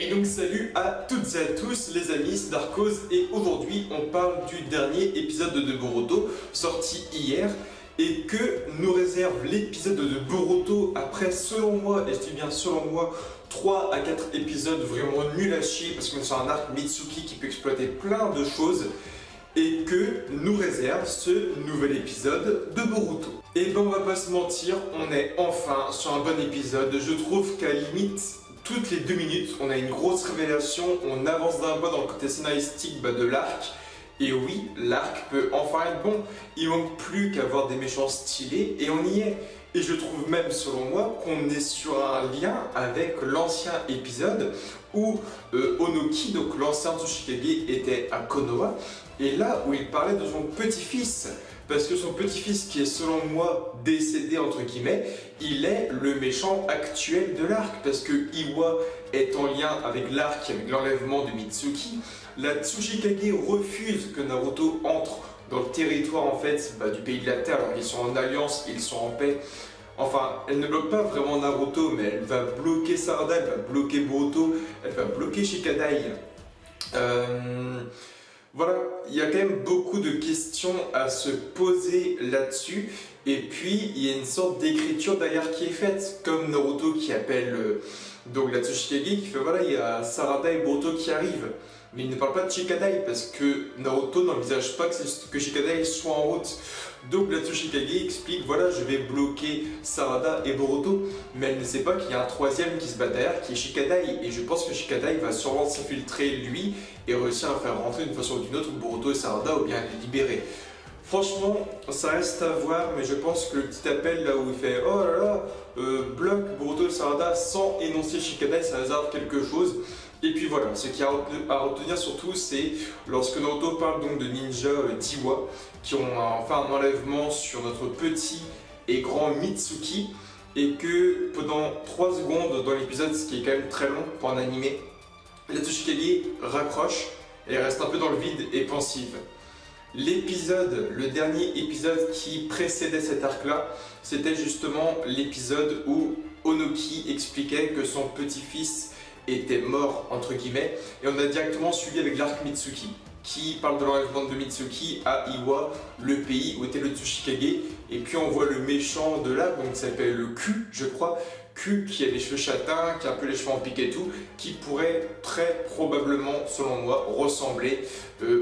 Et donc salut à toutes et à tous les amis, c'est Darkos et aujourd'hui on parle du dernier épisode de Boruto sorti hier et que nous réserve l'épisode de Boruto après selon moi, et je dis bien selon moi, 3 à 4 épisodes vraiment nuls à chier parce qu'on est sur un arc Mitsuki qui peut exploiter plein de choses et que nous réserve ce nouvel épisode de Boruto. Et ben on va pas se mentir, on est enfin sur un bon épisode, je trouve qu'à la limite toutes les 2 minutes, on a une grosse révélation, on avance d'un pas dans le côté scénaristique de l'arc. Et oui, l'arc peut enfin être bon. Il manque plus qu'à avoir des méchants stylés et on y est. Et je trouve même, selon moi, qu'on est sur un lien avec l'ancien épisode où Onoki, donc l'ancien Tsuchikage, était à Konoha. Et là où il parlait de son petit-fils. Parce que son petit-fils, qui est selon moi décédé entre guillemets, il est le méchant actuel de l'arc. Parce que Iwa est en lien avec l'arc, avec l'enlèvement de Mitsuki. La Tsuchikage refuse que Naruto entre dans le territoire en fait du pays de la Terre. Alors ils sont en alliance, ils sont en paix. Enfin, elle ne bloque pas vraiment Naruto, mais elle va bloquer Sarada, elle va bloquer Boruto, elle va bloquer Shikadai. Voilà, il y a quand même beaucoup de questions à se poser là-dessus. Et puis, il y a une sorte d'écriture derrière qui est faite, comme Naruto qui appelle donc la Tsuchikage, qui fait voilà, il y a Sarada et Boruto qui arrivent. Mais il ne parle pas de Shikadai parce que Naruto n'envisage pas que Shikadai soit en route. Donc la Tsuchikage explique voilà, je vais bloquer Sarada et Boruto, mais elle ne sait pas qu'il y a un troisième qui se bat derrière qui est Shikadai. Et je pense que Shikadai va sûrement s'infiltrer lui et réussir à faire rentrer d'une façon ou d'une autre Boruto et Sarada ou bien les libérer. Franchement, ça reste à voir, mais je pense que le petit appel là où il fait oh là là, bloque Boruto et Sarada sans énoncer Shikadai, ça réserve quelque chose. Et puis voilà, ce qu'il y a à retenir surtout, c'est lorsque Naruto parle donc de ninja d'Iwa qui ont enfin un enlèvement sur notre petit et grand Mitsuki et que pendant 3 secondes dans l'épisode, ce qui est quand même très long pour un animé, la Tsuchikage raccroche et elle reste un peu dans le vide et pensive. L'épisode, le dernier épisode qui précédait cet arc-là, c'était justement l'épisode où Onoki expliquait que son petit-fils était mort entre guillemets et on a directement suivi avec l'arc Mitsuki qui parle de l'enlèvement de Mitsuki à Iwa, le pays où était le Tsuchikage, et puis on voit le méchant de là, donc ça s'appelle le Q je crois, Q qui a les cheveux châtains, qui a un peu les cheveux en pique et tout, qui pourrait très probablement selon moi ressembler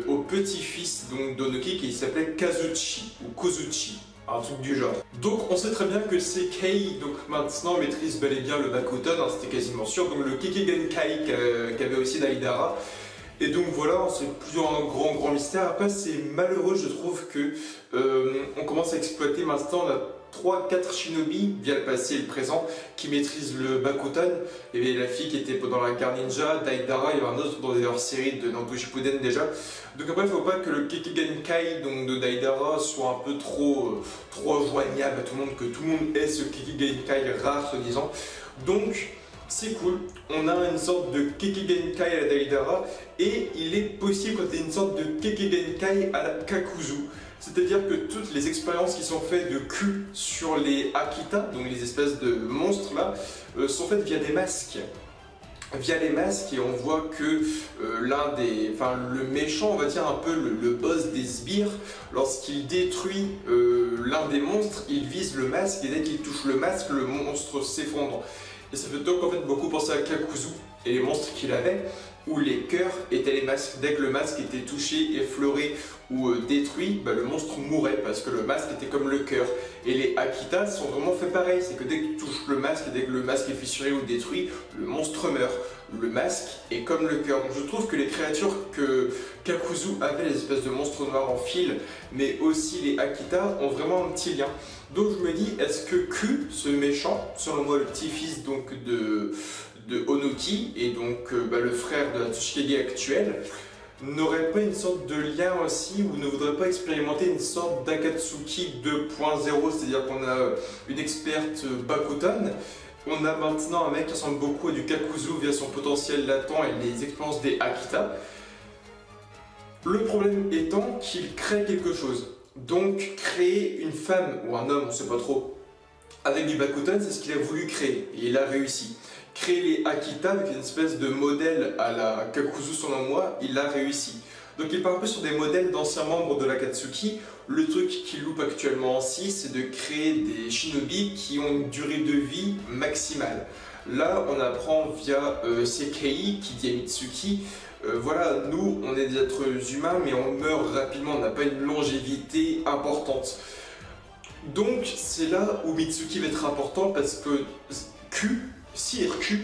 au petit-fils d'Onoki qui s'appelait Kazuchi ou Kozuchi. Un truc du genre. Donc on sait très bien que Seikei donc maintenant maîtrise bel et bien le Bakuton, hein, c'était quasiment sûr, donc le Kekigenkai qu'avait aussi Deidara. Et donc voilà, c'est plus un grand mystère. Après c'est malheureux je trouve que on commence à exploiter maintenant la 3-4 shinobi via le passé et le présent qui maîtrisent le Bakuton. Il y avait la fille qui était pendant la guerre ninja, Deidara, il y avait un autre dans des hors-séries de Naruto Shippuden déjà. Donc après il ne faut pas que le Kekigenkai donc de Deidara soit un peu trop joignable à tout le monde, que tout le monde ait ce Kekigenkai rare soi-disant. Donc c'est cool, on a une sorte de Kekigenkai à la Deidara et il est possible qu'on ait une sorte de Kekigenkai à la Kakuzu. C'est-à-dire que toutes les expériences qui sont faites de Q sur les Akita, donc les espèces de monstres là, sont faites via des masques. Via les masques et on voit que le méchant, on va dire un peu le boss des sbires, lorsqu'il détruit l'un des monstres, il vise le masque et dès qu'il touche le masque, le monstre s'effondre. Et ça fait donc en fait beaucoup penser à Kakuzu et les monstres qu'il avait, où les cœurs étaient les masques. Dès que le masque était touché, effleuré ou détruit, le monstre mourait parce que le masque était comme le cœur. Et les Akita sont vraiment fait pareil, c'est que dès que tu touches le masque et dès que le masque est fissuré ou détruit, le monstre meurt. Le masque est comme le cœur. Donc je trouve que les créatures que Kakuzu avait, les espèces de monstres noirs en fil, mais aussi les Akita, ont vraiment un petit lien. Donc je me dis, est-ce que Q, ce méchant, selon moi le petit-fils donc de Onoki et donc le frère de la Tsuchikage actuelle, n'aurait pas une sorte de lien aussi ou ne voudrait pas expérimenter une sorte d'Akatsuki 2.0, c'est-à-dire qu'on a une experte Bakuton, on a maintenant un mec qui ressemble beaucoup à du Kakuzu via son potentiel latent et les expériences des Akita. Le problème étant qu'il crée quelque chose. Donc créer une femme ou un homme, on ne sait pas trop, avec du Bakuton, c'est ce qu'il a voulu créer et il a réussi. créer les Akita avec une espèce de modèle à la Kakuzu selon moi, il a réussi. Donc il part un peu sur des modèles d'anciens membres de l'Akatsuki. Le truc qu'il loupe actuellement aussi, c'est de créer des shinobi qui ont une durée de vie maximale. Là, on apprend via Sekei, qui dit à Mitsuki, voilà, nous, on est des êtres humains, mais on meurt rapidement, on n'a pas une longévité importante. Donc, c'est là où Mitsuki va être important, parce que CRQ,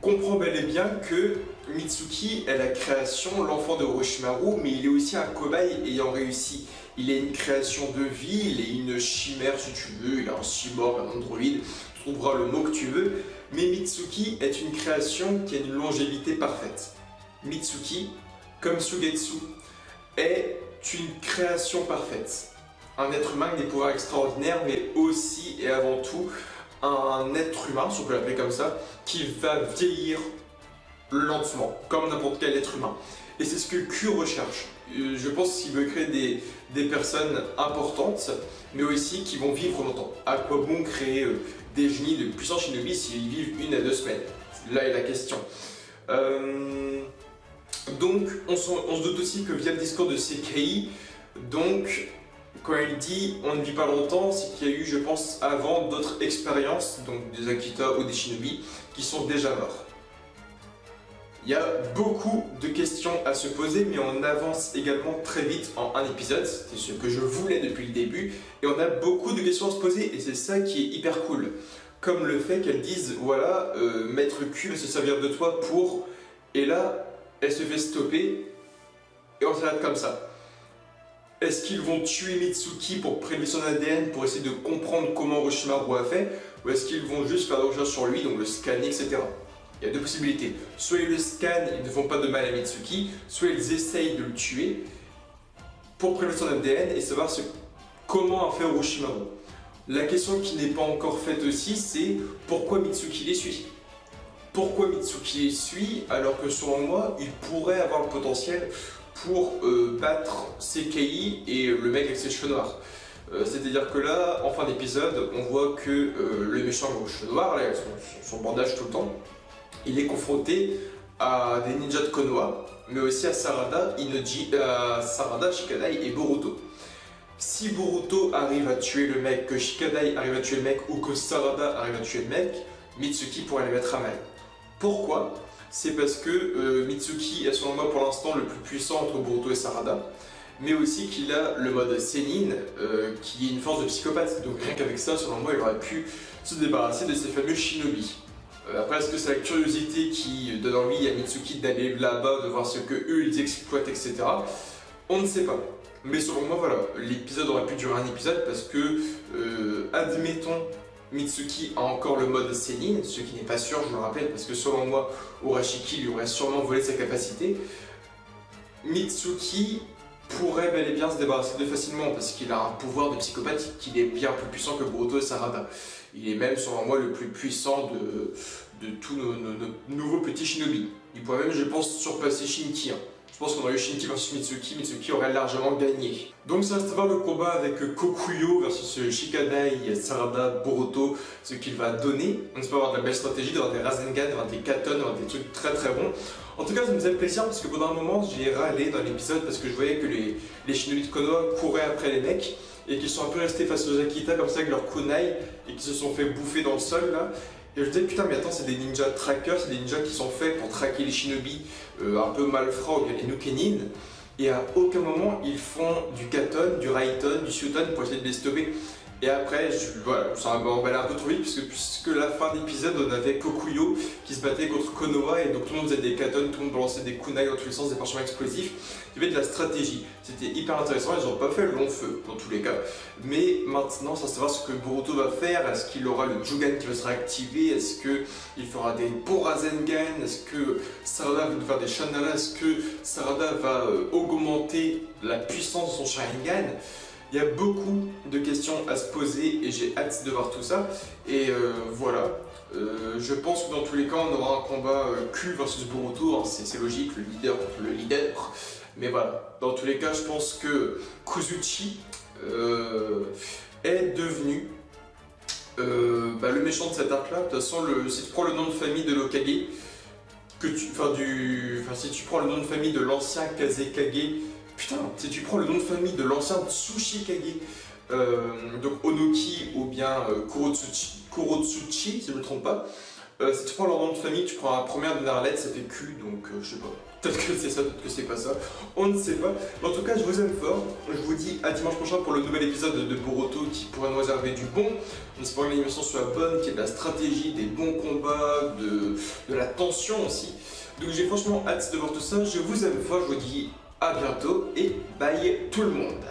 comprend bel et bien que Mitsuki est la création, l'enfant de Orochimaru, mais il est aussi un cobaye ayant réussi. Il est une création de vie, il est une chimère si tu veux, il est un cyborg, un androïde, tu trouveras le mot que tu veux, mais Mitsuki est une création qui a une longévité parfaite. Mitsuki, comme Sugetsu, est une création parfaite. Un être humain avec des pouvoirs extraordinaires, mais aussi et avant tout un être humain, si on peut l'appeler comme ça, qui va vieillir lentement, comme n'importe quel être humain. Et c'est ce que Q recherche. Je pense qu'il veut créer des personnes importantes, mais aussi qui vont vivre longtemps. À quoi bon créer des génies de puissants shinobi s'ils vivent 1 à 2 semaines? Là est la question. Donc, on se doute aussi que via le discours de Sekei, donc, quand il dit on ne vit pas longtemps, c'est qu'il y a eu, je pense, avant d'autres expériences, donc des Akita ou des shinobi, qui sont déjà morts. Il y a beaucoup de questions à se poser, mais on avance également très vite en un épisode, c'est ce que je voulais depuis le début, et on a beaucoup de questions à se poser, et c'est ça qui est hyper cool. Comme le fait qu'elles disent, voilà, Maître Q va se servir de toi pour... Et là, elle se fait stopper, et on s'arrête comme ça. Est-ce qu'ils vont tuer Mitsuki pour prélever son ADN, pour essayer de comprendre comment Orochimaru a fait, ou est-ce qu'ils vont juste faire des recherches sur lui, donc le scanner, etc. Il y a deux possibilités. Soit ils le scannent, ils ne font pas de mal à Mitsuki, soit ils essayent de le tuer pour prélever son ADN et savoir comment a fait Orochimaru. La question qui n'est pas encore faite aussi, c'est pourquoi Mitsuki les suit? Pourquoi Mitsuki les suit alors que selon moi, il pourrait avoir le potentiel pour battre Sekei et le mec avec ses cheveux noirs. C'est-à-dire que là, en fin d'épisode, on voit que le méchant aux cheveux noirs, là, son bandage tout le temps, il est confronté à des ninjas de Konoha, mais aussi à Sarada, Sarada, Shikadai et Boruto. Si Boruto arrive à tuer le mec, que Shikadai arrive à tuer le mec, ou que Sarada arrive à tuer le mec, Mitsuki pourrait les mettre à mal. Pourquoi? C'est parce que Mitsuki est selon moi pour l'instant le plus puissant entre Boruto et Sarada, mais aussi qu'il a le mode Sennin, qui est une force de psychopathe. Donc rien qu'avec ça, selon moi, il aurait pu se débarrasser de ces fameux shinobi. Après, est-ce que c'est la curiosité qui donne envie à Mitsuki d'aller là-bas, de voir ce que eux ils exploitent, etc. On ne sait pas. Mais selon moi, voilà, l'épisode aurait pu durer un épisode parce que, admettons, Mitsuki a encore le mode Sennin, ce qui n'est pas sûr, je le rappelle, parce que selon moi, Urashiki lui aurait sûrement volé sa capacité. Mitsuki pourrait bel et bien se débarrasser de facilement parce qu'il a un pouvoir de psychopathe qu'il est bien plus puissant que Boruto et Sarada. Il est même, selon moi, le plus puissant de tous nos nouveaux petits shinobi. Il pourrait même, je pense, surpasser Shinki. Je pense qu'on aurait eu Shinki versus Mitsuki, Mitsuki aurait largement gagné. Donc ça reste à voir le combat avec Kokuyo versus Shikadai, Sarada, Boruto, ce qu'il va donner. On espère avoir de la belle stratégie, d'avoir des Rasengan, d'avoir des Katon, d'avoir des trucs très très bons. En tout cas, ça me faisait plaisir parce que pendant un moment, j'ai râlé dans l'épisode parce que je voyais que les shinobi de Konoha couraient après les mecs et qu'ils sont un peu restés face aux Akita comme ça avec leurs kunai et qui se sont fait bouffer dans le sol là. Et je me disais putain mais attends, c'est des ninjas trackers, c'est des ninjas qui sont faits pour traquer les shinobi un peu malfrats ou bien les nukenin. Et à aucun moment ils font du katon, du raiton, du suton pour essayer de les stopper. Et après, voilà, ça m'a emballé un peu trop vite puisque la fin d'épisode on avait Kokuyo qui se battait contre Konoha et donc tout le monde faisait des katons, tout le monde balançait des kunai dans tous les sens, des parchemins explosifs. Il y avait de la stratégie, c'était hyper intéressant, ils n'ont pas fait le long feu dans tous les cas. Mais maintenant, ça va savoir ce que Boruto va faire, est-ce qu'il aura le Jugan qui va se réactiver, est-ce qu'il fera des bons Rasengan, est-ce que Sarada va faire des Shanara, est-ce que Sarada va augmenter la puissance de son Sharingan. Il y a beaucoup de questions à se poser et j'ai hâte de voir tout ça. Et voilà, je pense que dans tous les cas, on aura un combat Q versus Boruto, hein, c'est logique, le leader contre le leader. Mais voilà, dans tous les cas, je pense que Kuzuchi est devenu le méchant de cet arc-là. De toute façon, si tu prends le nom de famille de l'Hokage, si tu prends le nom de famille de l'ancien Kazekage, putain, si tu prends le nom de famille de l'ancien Tsuchikage, donc Onoki ou bien Kurotsuchi, si je ne me trompe pas, si tu prends leur nom de famille, tu prends la première de Narlet, ça fait Q, donc je sais pas. Peut-être que c'est ça, peut-être que c'est pas ça, on ne sait pas. Mais en tout cas, je vous aime fort. Je vous dis à dimanche prochain pour le nouvel épisode de Boruto qui pourrait nous réserver du bon. En espérant que l'animation soit bonne, qu'il y ait de la stratégie, des bons combats, de la tension aussi. Donc j'ai franchement hâte de voir tout ça. Je vous aime fort, je vous dis à bientôt et bye tout le monde.